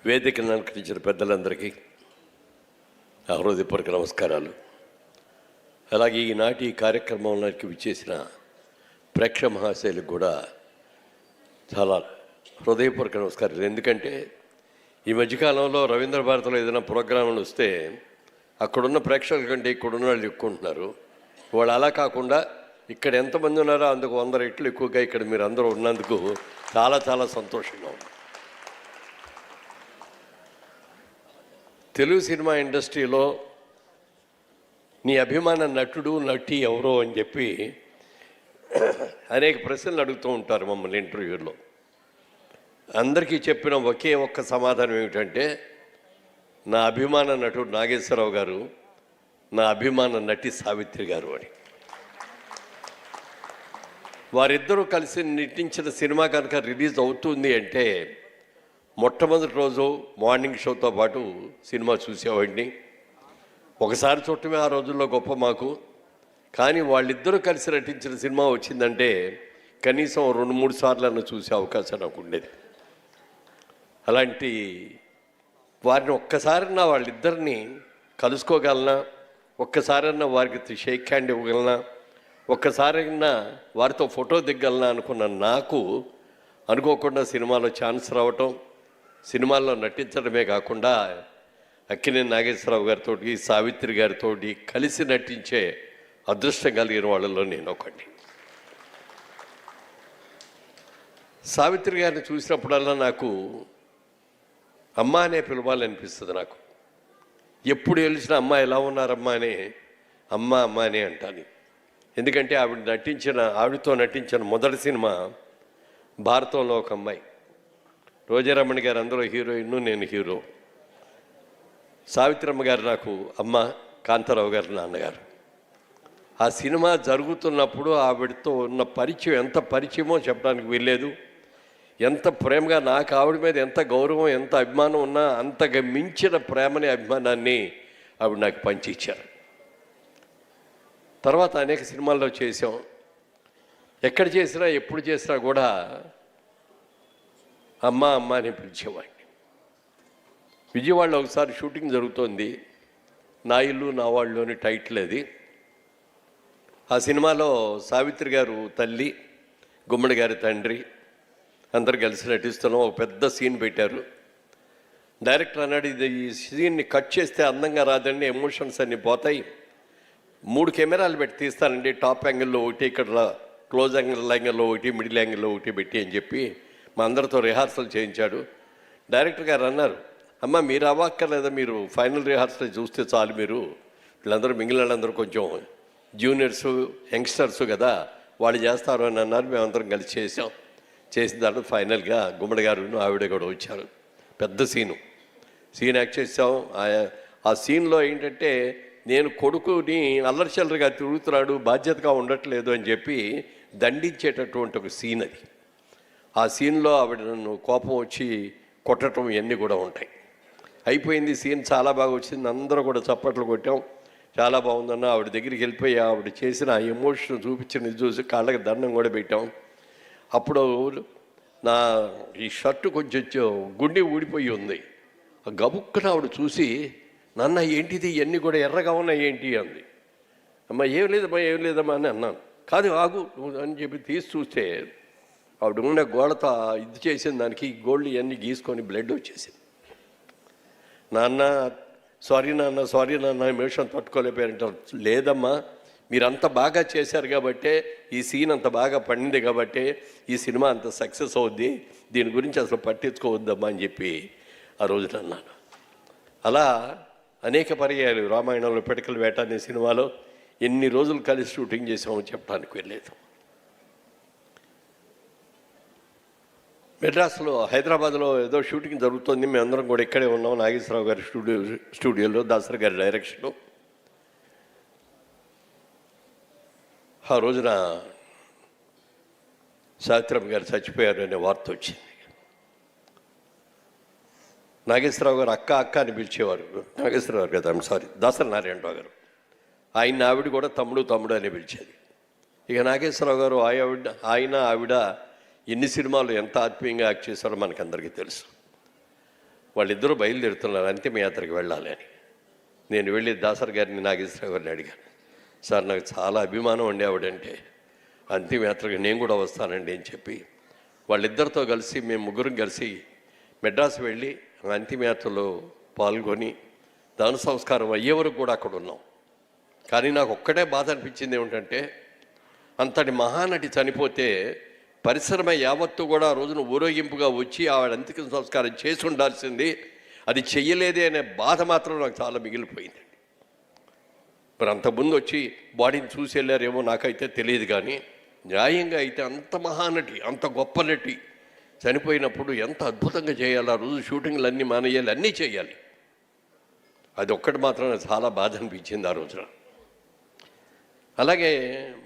వేదికను అలంకరించిన పెద్దలందరికీ నా హృదయపూర్వక నమస్కారాలు. అలాగే ఈనాటి కార్యక్రమంలోకి విచ్చేసిన ప్రేక్షక మహాశైలకు కూడా చాలా హృదయపూర్వక నమస్కారాలు. ఎందుకంటే ఈ మధ్యకాలంలో రవీంద్ర భారతిలో ఏదైనా ప్రోగ్రాంలు వస్తే అక్కడున్న ప్రేక్షకుల కంటే ఇక్కడున్న వాళ్ళు ఎక్కువ ఉంటున్నారు. వాళ్ళు అలా కాకుండా ఇక్కడ ఎంతమంది ఉన్నారో అందుకు 100 రెట్లు ఎక్కువగా ఇక్కడ మీరు అందరూ ఉన్నందుకు చాలా చాలా సంతోషంగా ఉంది. తెలుగు సినిమా ఇండస్ట్రీలో నీ అభిమాన నటుడు నటి ఎవరో అని చెప్పి అనేక ప్రశ్నలు అడుగుతూ ఉంటారు మమ్మల్ని ఇంటర్వ్యూలో. అందరికీ చెప్పిన ఒకే ఒక్క సమాధానం ఏమిటంటే నా అభిమాన నటుడు నాగేశ్వరరావు గారు, నా అభిమాన నటి సావిత్రి గారు అని. వారిద్దరూ కలిసి నటించిన సినిమా కనుక రిలీజ్ అవుతుంది అంటే మొట్టమొదటి రోజు మార్నింగ్ షోతో పాటు సినిమా చూసేవాడిని. ఒకసారి చూడటమే ఆ రోజుల్లో గొప్ప మాకు. కానీ వాళ్ళిద్దరూ కలిసి నటించిన సినిమా వచ్చిందంటే కనీసం 2-3 సార్లు చూసే అవకాశం నాకు ఉండేది. అలాంటి వారిని ఒక్కసారన్నా వాళ్ళిద్దరిని కలుసుకోగలనా, ఒక్కసారన్నా వారికి షేక్ హ్యాండ్ ఇవ్వగలనా, ఒక్కసారైనా వారితో ఫోటో దిగ్గలనా అనుకున్న నాకు అనుకోకుండా సినిమాలో ఛాన్స్ రావటం, సినిమాల్లో నటించడమే కాకుండా అక్కినేని నాగేశ్వరరావు గారితో సావిత్రి గారితో కలిసి నటించే అదృష్టం కలిగిన వాళ్ళలో నేను ఒకటి. సావిత్రి గారిని చూసినప్పుడల్లా నాకు అమ్మ అనే పిలవాలనిపిస్తుంది. నాకు ఎప్పుడు తెలిసిన అమ్మ ఎలా ఉన్నారమ్మా అని అమ్మ అమ్మ అని అంటాను. ఎందుకంటే ఆవిడతో నటించిన మొదటి సినిమా భారతంలో ఒక అమ్మాయి. రోజారమణి గారు అందరూ హీరోయిన్, నేను హీరో. సావిత్రమ్మ గారు నాకు అమ్మ, కాంతారావు గారు నాన్నగారు. ఆ సినిమా జరుగుతున్నప్పుడు ఆవిడతో ఉన్న పరిచయం ఎంత పరిచయమో చెప్పడానికి వీల్లేదు. ఎంత ప్రేమగా, నాకు ఆవిడ మీద ఎంత గౌరవం, ఎంత అభిమానం ఉన్నా అంతగా మించిన ప్రేమని, అభిమానాన్ని ఆవిడ నాకు పంచి ఇచ్చారు. తర్వాత అనేక సినిమాల్లో చేసాం. ఎక్కడ చేసినా ఎప్పుడు చేసినా కూడా అమ్మ అమ్మ అని పిలిచేవాడిని. విజయవాడలో ఒకసారి షూటింగ్ జరుగుతోంది. నా ఇల్లు నా వాళ్ళు అని టైటిల్ అది. ఆ సినిమాలో సావిత్రి గారు తల్లి, గుమ్మడి గారి తండ్రి అందరు కలిసి నటిస్తున్నాం. ఒక పెద్ద సీన్ పెట్టారు. డైరెక్టర్ అన్నాడు, ఈ సీన్ని కట్ చేస్తే అందంగా రాదండి, ఎమోషన్స్ అన్నీ పోతాయి, 3 కెమెరాలు పెట్టి తీస్తానండి, టాప్ యాంగిల్లో ఒకటి, ఇక్కడ క్లోజ్ యాంగిల్లో ఒకటి, మిడిల్ యాంగిల్లో ఒకటి పెట్టి అని చెప్పి మా అందరితో రిహార్సల్ చేయించాడు. డైరెక్టర్ గారు అన్నారు, అమ్మ మీరు అవ్వక్కర్లేదా, మీరు ఫైనల్ రిహార్సల్ చూస్తే చాలు, మీరు వీళ్ళందరూ మిగిలిన వాళ్ళందరూ కొంచెం జూనియర్సు యంగ్స్టర్స్ కదా, వాళ్ళు చేస్తారు అని అన్నారు. మేమందరం కలిసి చేసిన తర్వాత ఫైనల్గా గుమ్మడి గారు ఆవిడ కూడా వచ్చారు. పెద్ద సీన్ యాక్ట్ చేసాం. ఆ సీన్లో ఏంటంటే నేను కొడుకుని అల్లరిచల్లరిగా తిరుగుతున్నాడు, బాధ్యతగా ఉండట్లేదు అని చెప్పి దండించేటటువంటి ఒక సీన్ అది. ఆ సీన్లో ఆవిడ నన్ను కోపం వచ్చి కొట్టడం ఇవన్నీ కూడా ఉంటాయి. అయిపోయింది, సీన్ చాలా బాగా వచ్చింది, అందరూ కూడా చప్పట్లు కొట్టాం, చాలా బాగుందన్న. ఆవిడ దగ్గరికి వెళ్ళిపోయి ఆవిడ చేసిన ఆ ఎమోషన్ చూపించినది చూసి కాళ్ళకి దండం కూడా పెట్టాం. అప్పుడు నా ఈ షర్టు కొంచెం గుండె ఊడిపోయి ఉంది. ఆ గబుక్కున ఆవిడ చూసి, నాన్న ఏంటిది, ఇవన్నీ కూడా ఎర్రగా ఉన్నాయి ఏంటి అంది. అమ్మ ఏం లేదమ్మా అని అన్నాను. కాదు ఆగు అని చెప్పి తీసి చూస్తే ఆవిడ ఉన్న గోడతో ఇది చేసిన దానికి గోల్డ్ ఇవన్నీ గీసుకొని బ్లడ్ వచ్చేసింది. నాన్న సారీ నాన్న ఎమోషన్ తట్టుకోలేకపోయారంటారు. లేదమ్మా, మీరు అంత బాగా చేశారు కాబట్టే, ఈ సీన్ అంత బాగా పండింది కాబట్టే ఈ సినిమా అంత సక్సెస్ అవుద్ది, దీని గురించి అసలు పట్టించుకోవద్దమ్మా అని చెప్పి ఆ రోజున అన్నాను. అలా అనేక పర్యాయాలు రామాయణంలో పిడకల వేట అనే సినిమాలో ఎన్ని రోజులు కలిసి షూటింగ్ చేసామో చెప్పడానికి వెళ్ళలేదు. మెడ్రాస్లో, హైదరాబాద్లో ఏదో షూటింగ్ జరుగుతుంది, మేమందరం కూడా ఇక్కడే ఉన్నాం. నాగేశ్వరరావు గారి స్టూడియోలో దాసరి గారి డైరెక్షన్లో. ఆ రోజున సావిత్రమ్మ గారు చచ్చిపోయారు అనే వార్త వచ్చింది. నాగేశ్వరరావు గారు అక్క అని పిలిచేవారు. నాగేశ్వరరావు గారు కదా, దాసరి నారాయణరావు గారు, ఆవిడ కూడా తమ్ముడు అని పిలిచేది. ఇక నాగేశ్వరరావు గారు ఆవిడ ఎన్ని సినిమాలు ఎంత ఆత్మీయంగా యాక్ట్ చేశారో మనకందరికీ తెలుసు. వాళ్ళిద్దరూ బయలుదేరుతున్నారు అంతిమయాత్రకు వెళ్ళాలి అని. నేను వెళ్ళి దాసర్ గారిని, నాగేశ్వరరావు గారిని అడిగాను, సార్ నాకు చాలా అభిమానం అండి ఆవిడంటే, అంతిమయాత్రకు నేను కూడా వస్తానండి అని చెప్పి వాళ్ళిద్దరితో కలిసి మేము ముగ్గురం కలిసి మెడ్రాస్ వెళ్ళి అంతిమయాత్రలో పాల్గొని దాన సంస్కారం అయ్యే వరకు కూడా అక్కడ ఉన్నాం. కానీ నాకు ఒక్కటే బాధ అనిపించింది ఏమిటంటే, అంతటి మహానటి చనిపోతే పరిశ్రమ యావత్తు కూడా ఆ రోజున ఊరేగింపుగా వచ్చి ఆవిడ అంతిమ సంస్కారం చేసి ఉండాల్సింది, అది చెయ్యలేదే అనే బాధ మాత్రం నాకు చాలా మిగిలిపోయిందండి. మరి అంతకుముందు వచ్చి బాడీని చూసి వెళ్ళారేమో నాకైతే తెలియదు, కానీ న్యాయంగా అయితే అంత మహానటి, అంత గొప్ప నటి చనిపోయినప్పుడు ఎంత అద్భుతంగా చేయాలి. ఆ రోజు షూటింగ్లు అన్నీ మానేయాలి, అన్నీ చేయాలి. అది ఒక్కటి మాత్రం చాలా బాధ అనిపించింది ఆ రోజున. అలాగే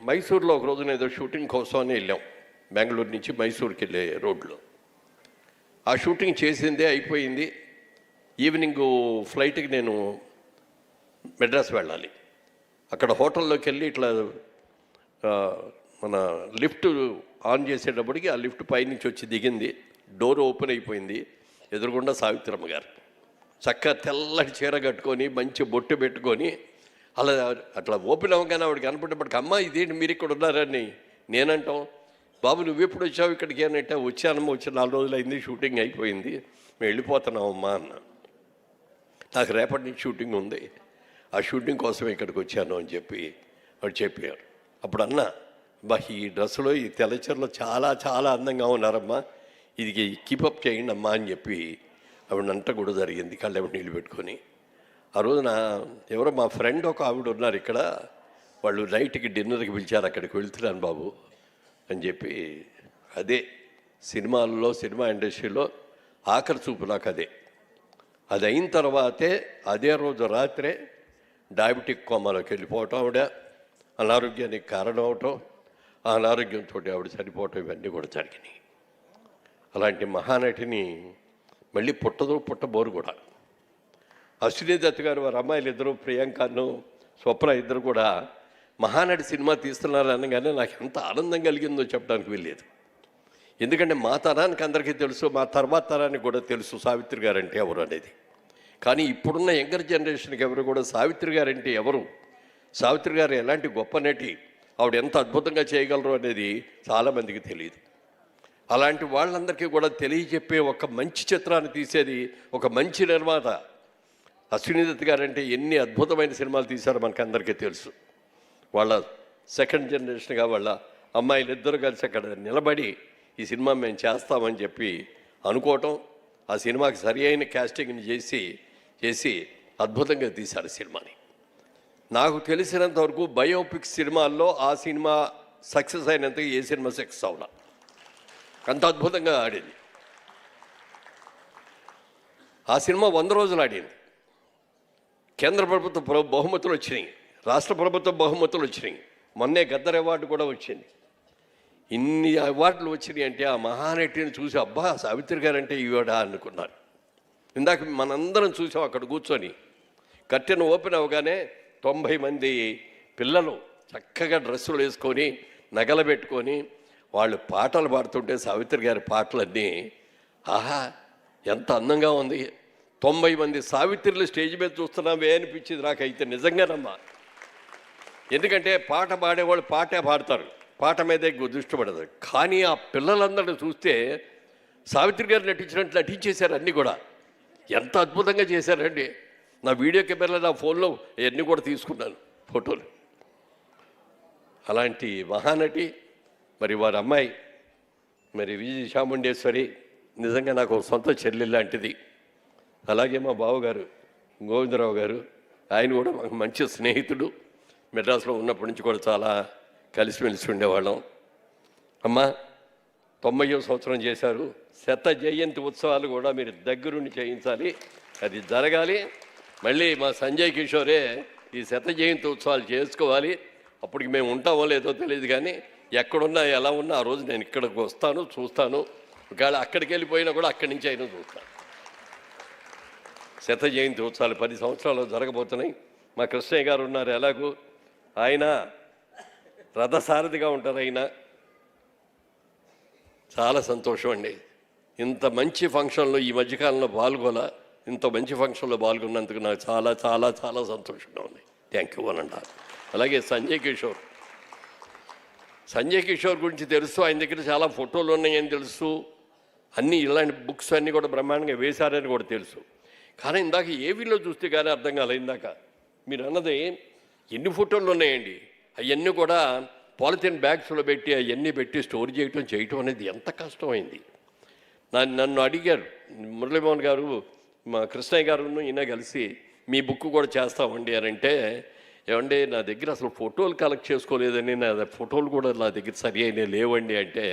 మైసూర్లో ఒక రోజున ఏదో షూటింగ్ కోసమని వెళ్ళాం, బెంగళూరు నుంచి మైసూర్కి వెళ్ళే రోడ్లో. ఆ షూటింగ్ చేసిందే అయిపోయింది. ఈవినింగ్ ఫ్లైట్కి నేను మెడ్రాస్ వెళ్ళాలి. అక్కడ హోటల్లోకి వెళ్ళి ఇట్లా మన లిఫ్ట్ ఆన్ చేసేటప్పటికి ఆ లిఫ్ట్ పైనుంచి వచ్చి దిగింది. డోర్ ఓపెన్ అయిపోయింది. ఎదురుగుండా సావిత్రమ్మ గారు చక్కగా తెల్లటి చీర కట్టుకొని మంచి బొట్టు పెట్టుకొని అలా అట్లా ఓపెన్ అవ్వగానే ఆవిడ కనపడేప్పటికి, అమ్మ ఇదేంటి మీరు ఇక్కడ ఉన్నారని నేనంటాం, బాబు నువ్వు ఎప్పుడు వచ్చావు ఇక్కడికి అని అంటే, వచ్చానమ్మా, వచ్చి 4 రోజులు అయింది, షూటింగ్ అయిపోయింది, మేము వెళ్ళిపోతున్నామమ్మా అన్న. నాకు రేపటి నుంచి షూటింగ్ ఉంది, ఆ షూటింగ్ కోసం ఇక్కడికి వచ్చాను అని చెప్పి వాడు చెప్పారు. అప్పుడు అన్న, బా ఈ డ్రెస్సులో ఈ తెల్లచీరలో చాలా చాలా అందంగా ఉన్నారమ్మా, ఇది కీపప్ చేయండి అమ్మా అని చెప్పి ఆవిడంతా కూడా జరిగింది, కళ్ళెంబడి నీళ్ళు పెట్టుకొని. ఆ రోజున ఎవరో మా ఫ్రెండ్ ఒక ఆవిడ ఉన్నారు ఇక్కడ, వాళ్ళు నైట్కి డిన్నర్కి పిలిచారు, అక్కడికి వెళ్తున్నాను బాబు అని చెప్పి. అదే సినిమాల్లో, సినిమా ఇండస్ట్రీలో ఆఖరి చూపు నాకు అదే. అది అయిన తర్వాతే అదే రోజు రాత్రే డయాబెటిక్ కోమాలోకి వెళ్ళిపోవటం, ఆవిడ అనారోగ్యానికి కారణం అవటం, ఆ అనారోగ్యంతో ఆవిడ చనిపోవటం, ఇవన్నీ కూడా జరిగినాయి. అలాంటి మహానటిని మళ్ళీ పుట్టబోరు కూడా. అశ్విని దత్ గారు వారి అమ్మాయిలు ఇద్దరు, ప్రియాంకను స్వప్న ఇద్దరు కూడా మహానటి సినిమా తీస్తున్నారు అనగానే నాకు ఎంత ఆనందం కలిగిందో చెప్పడానికి వెళ్ళలేదు. ఎందుకంటే మా తరానికి అందరికీ తెలుసు, మా తర్వాత తరానికి కూడా తెలుసు సావిత్రి గారు అంటే ఎవరు అనేది. కానీ ఇప్పుడున్న యంగర్ జనరేషన్కి ఎవరు కూడా సావిత్రి గారు అంటే ఎవరు, సావిత్రి గారు ఎలాంటి గొప్ప నటి, ఆవిడ ఎంత అద్భుతంగా చేయగలరు అనేది చాలామందికి తెలియదు. అలాంటి వాళ్ళందరికీ కూడా తెలియజెప్పే ఒక మంచి చిత్రాన్ని తీసేది ఒక మంచి నిర్మాత. అశ్విని దత్ గారు అంటే ఎన్ని అద్భుతమైన సినిమాలు తీశారో మనకు అందరికీ తెలుసు. వాళ్ళ సెకండ్ జనరేషన్గా వాళ్ళ అమ్మాయిలు ఇద్దరు కలిసి అక్కడ నిలబడి ఈ సినిమా మేము చేస్తామని చెప్పి అనుకోవటం, ఆ సినిమాకి సరి అయిన క్యాస్టింగ్ని చేసి అద్భుతంగా తీశారు సినిమాని. నాకు తెలిసినంతవరకు బయోపిక్ సినిమాల్లో ఆ సినిమా సక్సెస్ అయినంత ఏ సినిమా సక్సెస్ అవ్వాల, అంత అద్భుతంగా ఆడింది. ఆ సినిమా 100 రోజులు ఆడింది. కేంద్ర ప్రభుత్వ బహుమతులు వచ్చినాయి, రాష్ట్ర ప్రభుత్వ బహుమతులు వచ్చినాయి, మొన్నే గద్దర్ అవార్డు కూడా వచ్చింది. ఇన్ని అవార్డులు వచ్చినాయి అంటే ఆ మహానటిని చూసి అబ్బా సావిత్రి గారు అంటే ఈవిడ అనుకున్నారు. ఇందాక మనందరం చూసాం అక్కడ కూర్చొని. కర్టెన్ ఓపెన్ అవ్వగానే 90 మంది పిల్లలు చక్కగా డ్రెస్సులు వేసుకొని నగలు పెట్టుకొని వాళ్ళు పాటలు పాడుతుంటే సావిత్రి గారి పాటలన్నీ ఆహా ఎంత అందంగా ఉంది. 90 మంది సావిత్రులు స్టేజ్ మీద చూస్తున్నావే అనిపించింది నాకైతే నిజంగానమ్మా. ఎందుకంటే పాట పాడేవాళ్ళు పాటే పాడతారు, పాట మీదే దృష్టి పడదు. కానీ ఆ పిల్లలందరినీ చూస్తే సావిత్రి గారు నటించినట్లు నటించేశారు అన్నీ కూడా. ఎంత అద్భుతంగా చేశారండి. నా వీడియో కెమెరాలో నా ఫోన్లో ఇవన్నీ కూడా తీసుకున్నాను ఫోటోలు. అలాంటి మహానటి మరి వారి అమ్మాయి మరి విజయ చాముండేశ్వరి నిజంగా నాకు సొంత చెల్లి లాంటిది. అలాగే మా బావగారు గోవిందరావు గారు, ఆయన కూడా మాకు మంచి స్నేహితుడు. మెడ్రాస్లో ఉన్నప్పటి నుంచి కూడా చాలా కలిసిమెలిసి ఉండేవాళ్ళం. అమ్మ 90వ సంవత్సరం చేశారు, శత జయంతి ఉత్సవాలు కూడా మీరు దగ్గరుండి చేయించాలి, అది జరగాలి. మళ్ళీ మా సంజయ్ కిషోరే ఈ శత జయంతి ఉత్సవాలు చేసుకోవాలి. అప్పటికి మేము ఉంటామో లేదో తెలియదు, కానీ ఎక్కడున్నా ఎలా ఉన్నా ఆ రోజు నేను ఇక్కడికి వస్తాను, చూస్తాను. ఒకవేళ అక్కడికి వెళ్ళిపోయినా కూడా అక్కడి నుంచి అయినా చూస్తాను. శత జయంతి ఉత్సవాలు 10 సంవత్సరాలు జరగబోతున్నాయి. మా కృష్ణయ్య గారు ఉన్నారు, ఎలాగూ ఆయన రథసారథిగా ఉంటారు. ఆయన చాలా సంతోషం అండి. ఇంత మంచి ఫంక్షన్లో ఈ మధ్యకాలంలో పాల్గొల ఇంత మంచి ఫంక్షన్లో పాల్గొన్నందుకు నాకు చాలా చాలా చాలా సంతోషంగా ఉంది. థ్యాంక్ యూ అని అంటారు. అలాగే సంజయ్ కిషోర్ గురించి తెలుసు, ఆయన దగ్గర చాలా ఫోటోలు ఉన్నాయని తెలుసు, అన్నీ ఇలాంటి బుక్స్ అన్నీ కూడా బ్రహ్మాండంగా వేశారని కూడా తెలుసు. కానీ ఇందాక ఏవీలో చూస్తే కానీ అర్థం కాలేదు. ఇందాక మీరు అన్నది ఎన్ని ఫోటోలు ఉన్నాయండి, అవన్నీ కూడా పాలిథిన్ బ్యాగ్స్లో పెట్టి అవన్నీ పెట్టి స్టోర్ చేయటం అనేది ఎంత కష్టమైంది. నన్ను అడిగారు మురళీమోహన్ గారు, మా కృష్ణయ్య గారు ఈయన కలిసి మీ బుక్ కూడా చేస్తామండి అని అంటే, ఏమండి నా దగ్గర అసలు ఫోటోలు కలెక్ట్ చేసుకోలేదని, నా ఫోటోలు కూడా నా దగ్గర సరి అయినా లేవండి అంటే,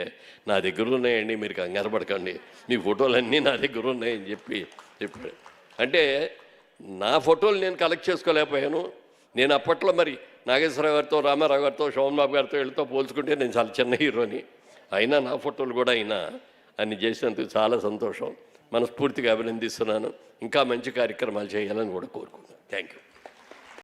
నా దగ్గర ఉన్నాయండి మీరు కంగారు పడకండి, మీ ఫోటోలన్నీ నా దగ్గర ఉన్నాయని చెప్పాడు. అంటే నా ఫోటోలు నేను కలెక్ట్ చేసుకోలేకపోయాను. నేను అప్పట్లో మరి నాగేశ్వరరావు గారితో, రామారావు గారితో, శోభన్ బాబు గారితో వీళ్ళతో పోల్చుకుంటే నేను చాలా చిన్న హీరోని. అయినా నా ఫోటోలు కూడా అయినా అన్ని చేసినందుకు చాలా సంతోషం. మనస్ఫూర్తిగా అభినందిస్తున్నాను. ఇంకా మంచి కార్యక్రమాలు చేయాలని కూడా కోరుకుంటున్నాను. Thank you.